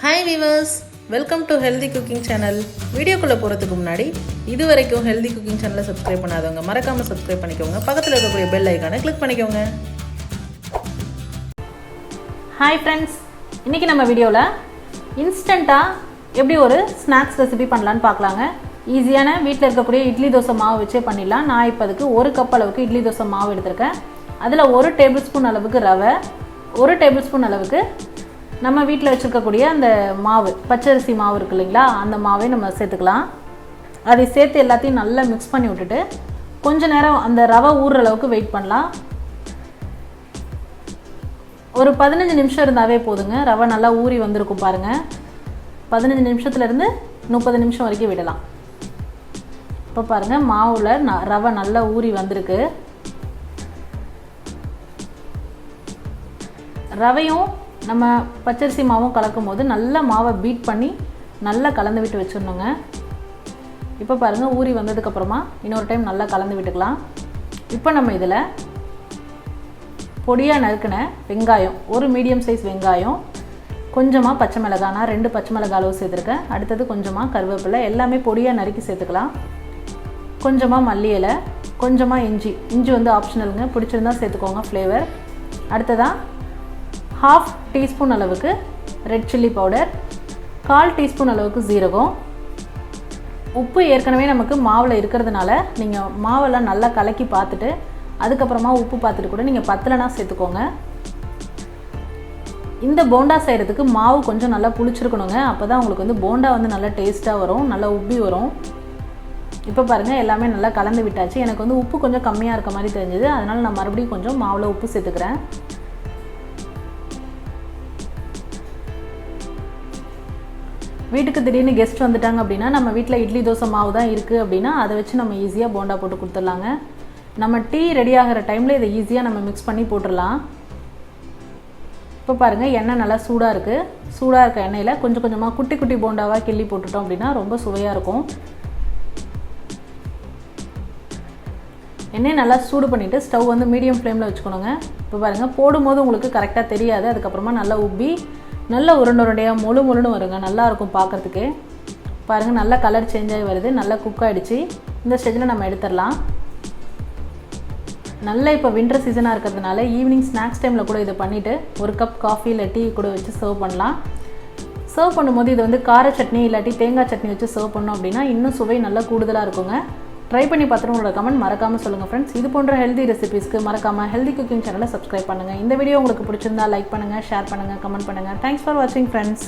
Hi viewers, welcome to Healthy Cooking Channel. வீடியோக்குள்ள போறதுக்கு முன்னாடி இதுவரைக்கும் Healthy Cooking Channel subscribe பண்ணாதவங்க மறக்காம subscribe பண்ணிக்கோங்க. பக்கத்துல இருக்கக்கூடிய bell icon-ஐ click பண்ணிக்கோங்க. Hi friends, இன்னைக்கு நம்ம வீடியோல இன்ஸ்டன்ட்டா எப்படி ஒரு ஸ்நாக்ஸ் ரெசிபி பண்ணலாம்னு பார்க்கலாங்க. ஈஸியான வீட்ல இருக்கக்கூடிய இட்லி தோசை மாவு வச்சே பண்ணிடலாம். நான் இப்போ அதுக்கு 1 கப் அளவுக்கு இட்லி தோசை மாவு எடுத்துர்க்கேன். அதுல 1 டேபிள்ஸ்பூன் அளவுக்கு ரவை, 1 டேபிள்ஸ்பூன் அளவுக்கு நம்ம வீட்டில் வச்சுருக்கக்கூடிய அந்த மாவு பச்சரிசி மாவு இருக்கு இல்லைங்களா, அந்த மாவை நம்ம சேர்த்துக்கலாம். அதை சேர்த்து எல்லாத்தையும் நல்லா மிக்ஸ் பண்ணி விட்டுட்டு கொஞ்ச நேரம் அந்த ரவை ஊறுற அளவுக்கு வெயிட் பண்ணலாம். ஒரு 15 நிமிஷம் இருந்தாவே போதுங்க. ரவை நல்லா ஊறி வந்திருக்கும் பாருங்கள். 15 நிமிஷத்துலேருந்து 30 நிமிஷம் வரைக்கும் விடலாம். இப்போ பாருங்கள், மாவில் ரவை நல்லா ஊறி வந்திருக்கு. ரவையும் நம்ம பச்சரிசி மாவும் கலக்கும் போது நல்லா மாவை பீட் பண்ணி நல்லா கலந்து விட்டு வச்சிடணுங்க. இப்போ பாருங்கள், ஊறி வந்ததுக்கப்புறமா இன்னொரு டைம் நல்லா கலந்து விட்டுக்கலாம். இப்போ நம்ம இதில் பொடியாக நறுக்கின வெங்காயம், ஒரு மீடியம் சைஸ் வெங்காயம், கொஞ்சமாக பச்சை மிளகாய், நான் 2 பச்சை மிளகாய் அளவு சேர்த்துருக்கேன். அடுத்தது கொஞ்சமாக கருவேப்பிலை, எல்லாமே பொடியாக நறுக்கி சேர்த்துக்கலாம். கொஞ்சமாக மல்லி இலை, கொஞ்சமாக இஞ்சி வந்து ஆப்ஷனலுங்க, பிடிச்சிருந்தா சேர்த்துக்கோங்க ஃப்ளேவர். அடுத்ததாக 1/2 டீஸ்பூன் அளவுக்கு ரெட் சில்லி பவுடர், 1/4 டீஸ்பூன் அளவுக்கு ஜீரகம். உப்பு ஏற்கனவே நமக்கு மாவில் இருக்கிறதுனால நீங்கள் மாவெல்லாம் நல்லா கலக்கி பார்த்துட்டு அதுக்கப்புறமா உப்பு பார்த்துட்டு கூட நீங்கள் பத்தலைனா சேர்த்துக்கோங்க. இந்த போண்டா செய்கிறதுக்கு மாவு கொஞ்சம் நல்லா புளிச்சிருக்கணுங்க. அப்போ தான் உங்களுக்கு வந்து போண்டா வந்து நல்லா டேஸ்ட்டாக வரும், நல்லா உப்பி வரும். இப்போ பாருங்கள், எல்லாமே நல்லா கலந்து விட்டாச்சு. எனக்கு வந்து உப்பு கொஞ்சம் கம்மியாக இருக்க மாதிரி தெரிஞ்சுது, அதனால் நான் மறுபடியும் கொஞ்சம் மாவில் உப்பு சேர்த்துக்கிறேன். வீட்டுக்கு திடீர்னு கெஸ்ட் வந்துட்டாங்க அப்படின்னா, நம்ம வீட்டில் இட்லி தோசை மாவு தான் இருக்குது அப்படின்னா அதை வச்சு நம்ம ஈஸியாக போண்டா போட்டு கொடுத்துடலாங்க. நம்ம டீ ரெடி ஆகிற டைமில் இதை ஈஸியாக நம்ம மிக்ஸ் பண்ணி போட்டுடலாம். இப்போ பாருங்கள், எண்ணெய் நல்லா சூடாக இருக்குது. சூடாக இருக்க எண்ணெயில் கொஞ்சம் கொஞ்சமாக குட்டி குட்டி போண்டாவாக கிள்ளி போட்டுட்டோம் அப்படின்னா ரொம்ப சுவையாக இருக்கும். எண்ணெய் நல்லா சூடு பண்ணிவிட்டு ஸ்டவ் வந்து மீடியம் ஃப்ளேமில் வச்சுக்கணுங்க. இப்போ பாருங்கள், போடும்போது உங்களுக்கு கரெக்டாக தெரியாது, அதுக்கப்புறமா நல்லா உப்பி நல்ல உருண்டையாக முழுன்னு வருங்க. நல்லாயிருக்கும் பார்க்குறதுக்கு. பாருங்கள், நல்லா கலர் சேஞ்ச் ஆகி வருது, நல்லா குக் ஆகிடுச்சு. இந்த ஸ்டேஜில் நம்ம எடுத்துடலாம். நல்லா இப்போ வின்டர் சீசனாக இருக்கிறதுனால ஈவினிங் ஸ்நாக்ஸ் டைமில் கூட இதை பண்ணிவிட்டு 1 கப் காஃபி இல்லை டீ கூட வச்சு சர்வ் பண்ணலாம். சர்வ் பண்ணும்போது இது வந்து கார சட்னி இல்லாட்டி தேங்காய் சட்னி வச்சு சர்வ் பண்ணோம் அப்படின்னா இன்னும் சுவை நல்லா கூடுதலாக இருக்குங்க. ட்ரை பண்ணி பார்த்துட்டு உங்களோட கமெண்ட் மறக்காமல் சொல்லுங்கள் ஃப்ரெண்ட்ஸ். இது போன்ற ஹெல்தி ரெசிபீஸ்க்கு மறக்காமல் ஹெல்தி குக்கிங் சேனலை சப்ஸ்கிரைப் பண்ணுங்கள். இந்த வீடியோ உங்களுக்கு பிடிச்சிருந்தா லைக் பண்ணுங்கள், ஷேர் பண்ணுங்கள், கமெண்ட் பண்ணுங்கள். தேங்க்ஸ் ஃபார் வாட்சிங் ஃப்ரெண்ட்ஸ்.